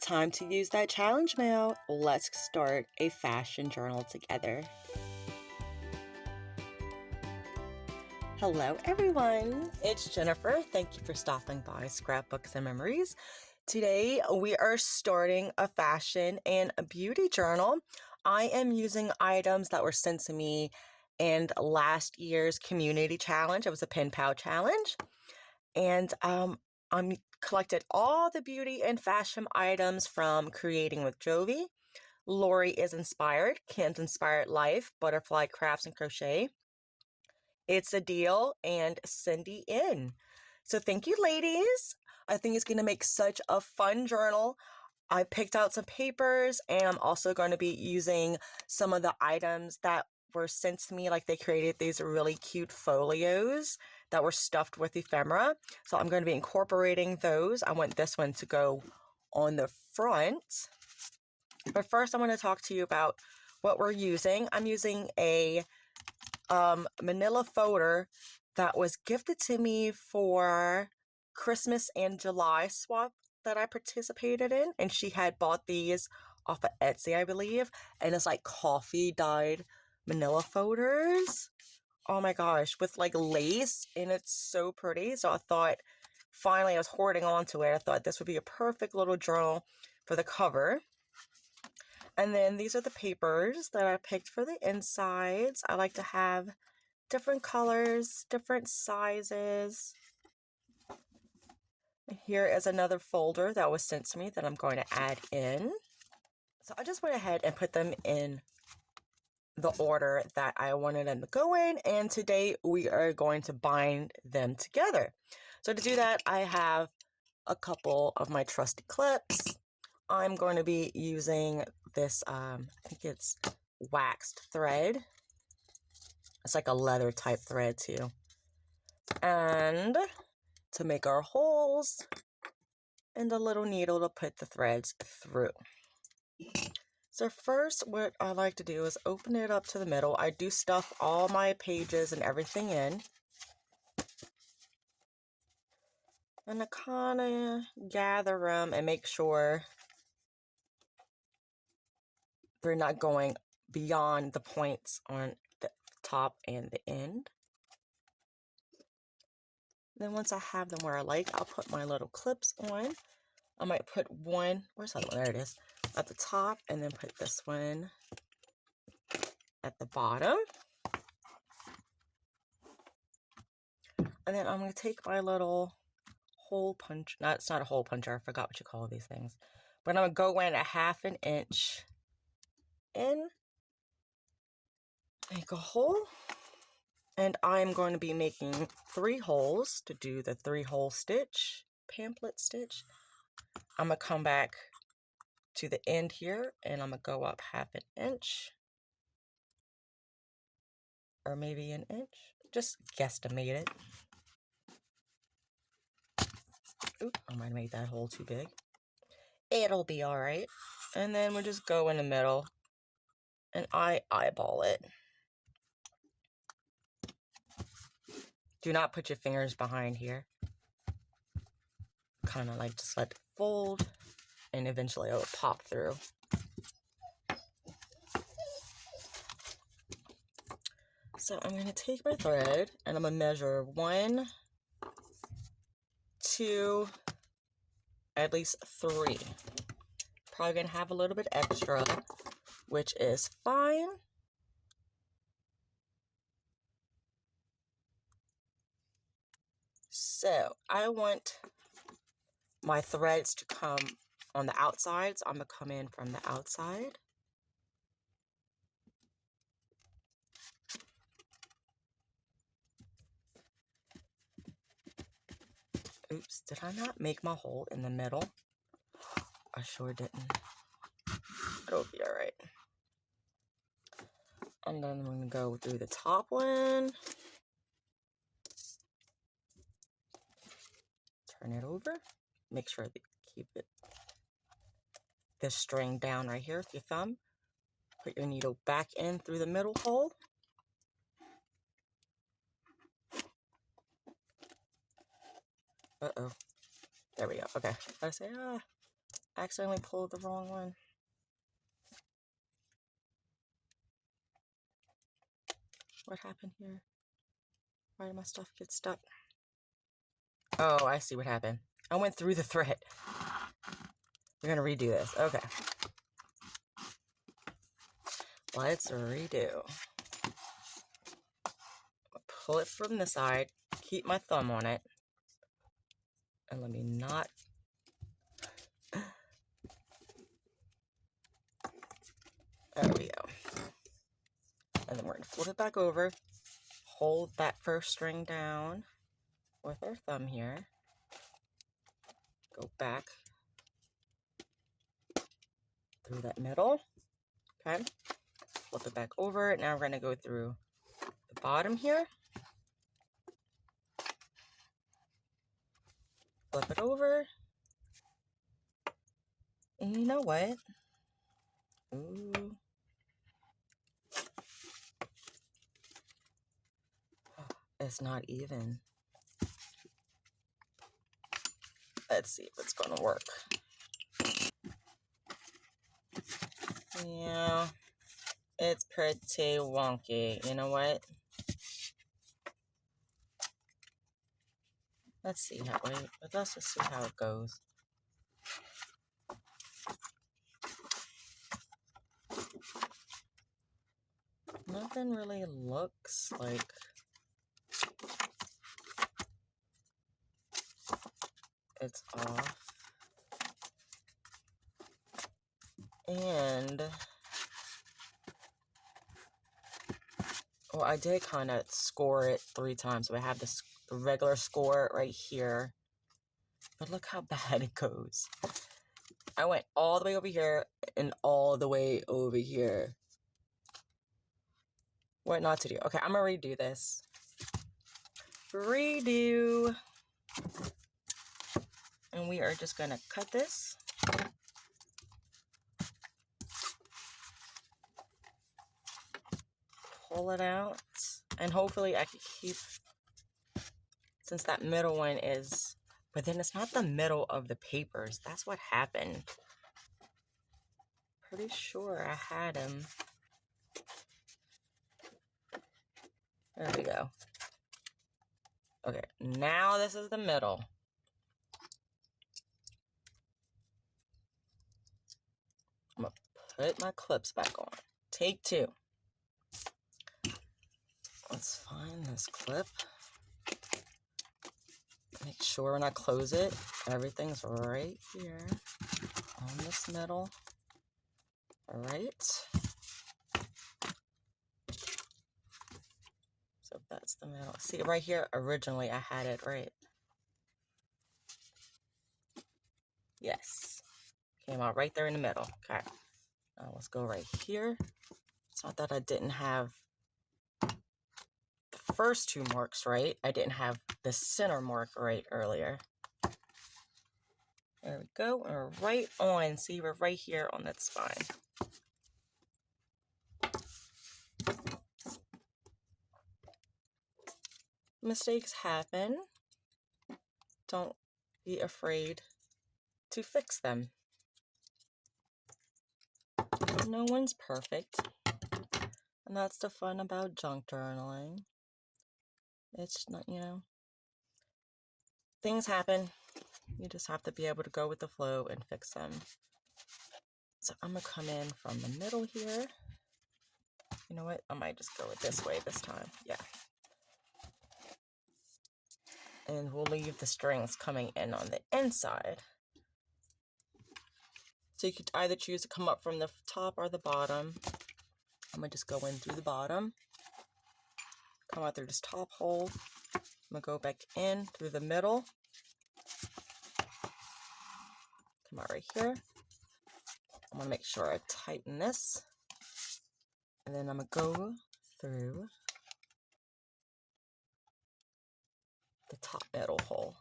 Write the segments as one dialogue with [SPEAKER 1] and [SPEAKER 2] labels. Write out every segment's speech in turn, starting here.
[SPEAKER 1] Time to use that challenge mail. Let's start a fashion journal together. Hello everyone, it's Jennifer. Thank you for stopping by Scrapbooks and Memories. Today we are starting a fashion and a beauty journal. I am using items that were sent to me in last year's community challenge. It was a pen pal challenge. And I'm collected all the beauty and fashion items from Creating with Jovi, Lori is Inspired, Kim's Inspired Life, Butterfly Crafts and Crochet, It's a Deal, and Cindy In. So thank you, ladies. I think it's going to make such a fun journal. I picked out some papers, and I'm also going to be using some of the items that were sent to me. Like, they created these really cute folios that were stuffed with ephemera. So I'm going to be incorporating those. I want this one to go on the front. But first, I want to talk to you about what we're using. I'm using a manila folder that was gifted to me for Christmas and July swap that I participated in, and she had bought these off of Etsy, I believe, and it's like coffee dyed manila folders. Oh my gosh, with like lace, and it's so pretty. So I thought, finally, I was hoarding onto it. I thought this would be a perfect little journal for the cover. And then these are the papers that I picked for the insides. I like to have different colors, different sizes. Here is another folder that was sent to me that I'm going to add in. So I just went ahead and put them in the order that I wanted them to go in, and today we are going to bind them together. So to do that, I have a couple of my trusty clips. I'm going to be using this, I think it's waxed thread. It's like a leather type thread too. And to make our holes, and a little needle to put the threads through. So first, what I like to do is open it up to the middle. I do stuff all my pages and everything in. And I kind of gather them and make sure they're not going beyond the points on the top and the end. Then once I have them where I like, I'll put my little clips on. I might put one, where's the other one? There it is, at the top, and then put this one at the bottom. And then I'm going to take my little hole punch, it's not a hole puncher, I forgot what you call these things. But I'm going to go in a 1/2 inch in, make a hole. And I'm going to be making 3 holes to do the 3-hole stitch, pamphlet stitch. I'm going to come back to the end here, and I'm going to go up 1/2 inch. Or maybe an inch. Just guesstimate it. Oop, I might have made that hole too big. It'll be alright. And then we'll just go in the middle, and I eyeball it. Do not put your fingers behind here. Kind of like just let it fold, and eventually it'll pop through. So I'm going to take my thread, and I'm going to measure 1, 2, at least 3. Probably going to have a little bit extra, which is fine. So I want my threads to come on the outside, so I'm going to come in from the outside. Oops, did I not make my hole in the middle? I sure didn't. It'll be alright. And then I'm going to go through the top one. Turn it over. Make sure that you keep this string down right here with your thumb. Put your needle back in through the middle hole. Uh-oh. There we go. Okay. I say, accidentally pulled the wrong one. What happened here? Why did my stuff get stuck? Oh, I see what happened. I went through the thread. We're gonna redo this. Okay. Let's redo. Pull it from the side. Keep my thumb on it. And let me not. There we go. And then we're gonna flip it back over. Hold that first string down with our thumb here. Go back through that middle. Okay. Flip it back over. Now we're gonna go through the bottom here. Flip it over. And you know what? Ooh. It's not even. Let's see if it's gonna work. Yeah, it's pretty wonky. You know what? Let's see how let's just see how it goes. Nothing really looks like it's off. And well, I did kind of score it 3 times. So I have the regular score right here. But look how bad it goes. I went all the way over here and all the way over here. What not to do? Okay, I'm gonna redo this. Redo. And we are just gonna cut this. Pull it out. And hopefully I can keep, since that middle one is, but then it's not the middle of the papers. That's what happened. Pretty sure I had them. There we go. Okay, now this is the middle. I'm gonna put my clips back on. Take 2. Let's find this clip. Make sure when I close it, everything's right here on this middle. All right. So that's the middle. See, right here, originally I had it right. Yes. Came out right there in the middle. Okay. Now let's go right here. It's not that I didn't have the first 2 marks right. I didn't have the center mark right earlier. There we go. We're right on. See, we're right here on that spine. Mistakes happen. Don't be afraid to fix them. No one's perfect. And that's the fun about junk journaling. It's not, you know, things happen. You just have to be able to go with the flow and fix them. So I'm going to come in from the middle here. You know what? I might just go it this way this time. Yeah. And we'll leave the strings coming in on the inside. So you could either choose to come up from the top or the bottom. I'm going to just go in through the bottom. Come out through this top hole. I'm going to go back in through the middle. Come out right here. I'm going to make sure I tighten this. And then I'm going to go through the top middle hole,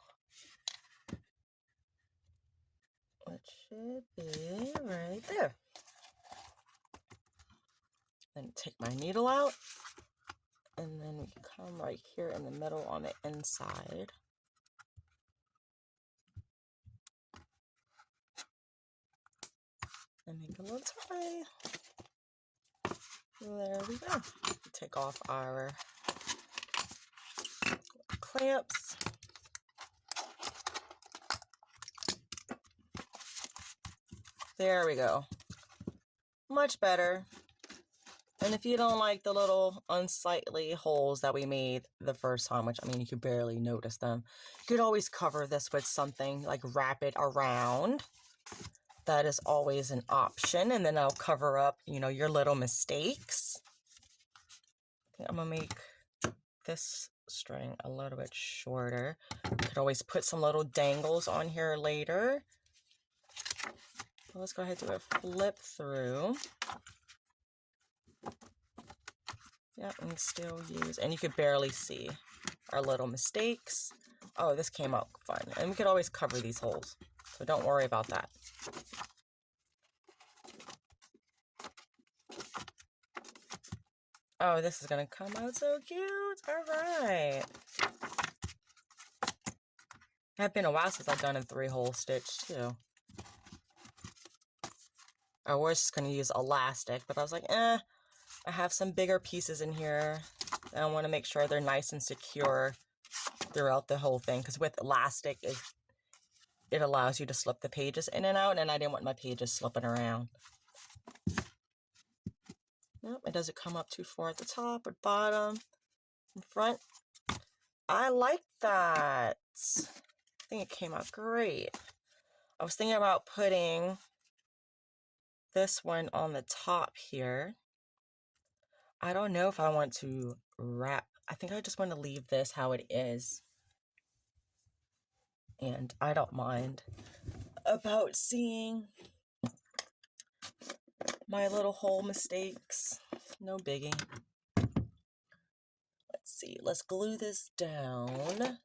[SPEAKER 1] which should be right there. Then take my needle out, and then we can come right here in the middle on the inside. and make a little tie. There we go. Take off our clamps. There we go. Much better. And if you don't like the little unsightly holes that we made the first time, which I mean, you could barely notice them, you could always cover this with something, like wrap it around. That is always an option. And then I'll cover up, you know, your little mistakes. I think I'm gonna make this string a little bit shorter. You could always put some little dangles on here later. So let's go ahead and do a flip through. Yep, and still use, and you could barely see our little mistakes. Oh, this came out fun. And we could always cover these holes, so don't worry about that. Oh, this is gonna come out so cute. All right. It's been a while since I've done a 3-hole stitch too. I was just gonna use elastic, but I was like, I have some bigger pieces in here. And I want to make sure they're nice and secure throughout the whole thing, because with elastic, it allows you to slip the pages in and out, and I didn't want my pages slipping around. Nope, it doesn't come up too far at the top or bottom, in front. I like that. I think it came out great. I was thinking about putting this one on the top here. I don't know if I want to wrap. I think I just want to leave this how it is. And I don't mind about seeing my little hole mistakes. No biggie. Let's see. Let's glue this down.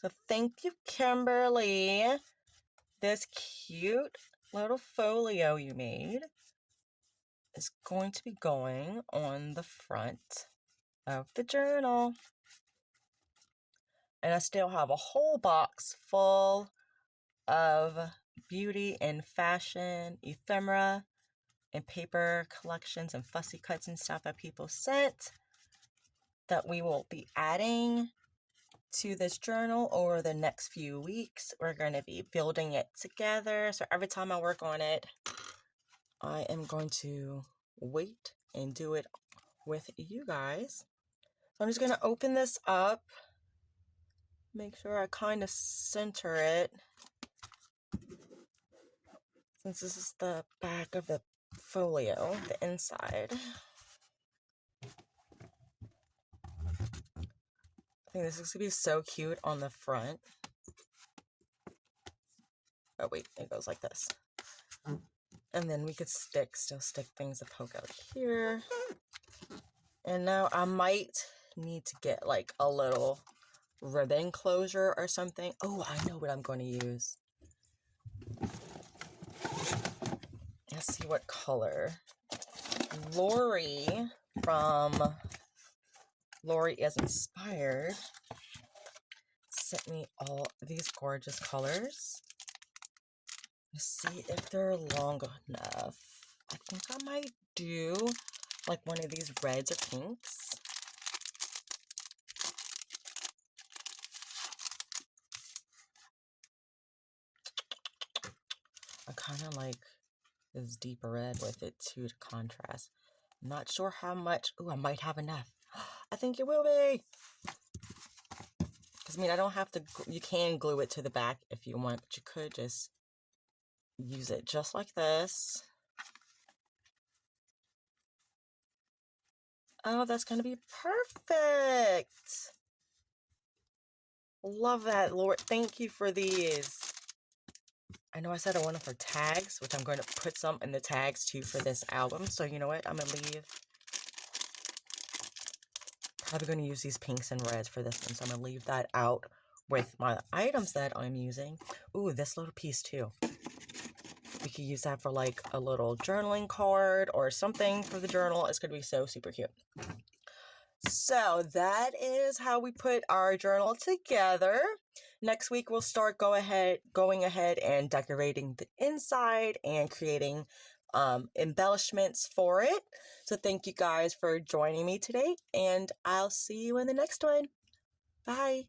[SPEAKER 1] So thank you, Kimberly. This cute little folio you made is going to be going on the front of the journal. And I still have a whole box full of beauty and fashion ephemera and paper collections and fussy cuts and stuff that people sent that we will be adding to this journal over the next few weeks. We're going to be building it together. So every time I work on it, I am going to wait and do it with you guys. So I'm just going to open this up. Make sure I kind of center it. Since this is the back of the folio, the inside. I think this is going to be so cute on the front. Oh wait, it goes like this. And then we could still stick things that poke out here. And now I might need to get like a little ribbon closure or something. Oh, I know what I'm going to use. Let's see what color. Lori from Lori is Inspired sent me all these gorgeous colors. Let's see if they're long enough. I think I might do like one of these reds or pinks. I kind of like this deep red with it too to contrast. I'm not sure how much. Oh, I might have enough. I think it will be. Because I mean, I don't have to. You can glue it to the back if you want, but you could just use it just like this. Oh, that's going to be perfect. Love that, Lord. Thank you for these. I know I said I wanted for tags, which I'm going to put some in the tags too for this album. So you know what? I'm going to leave. Probably going to use these pinks and reds for this one. So I'm going to leave that out with my items that I'm using. Ooh, this little piece too. We could use that for like a little journaling card or something for the journal. It's going to be so super cute. So that is how we put our journal together. Next week, we'll start going ahead and decorating the inside and creating embellishments for it. So thank you guys for joining me today, and I'll see you in the next one. Bye.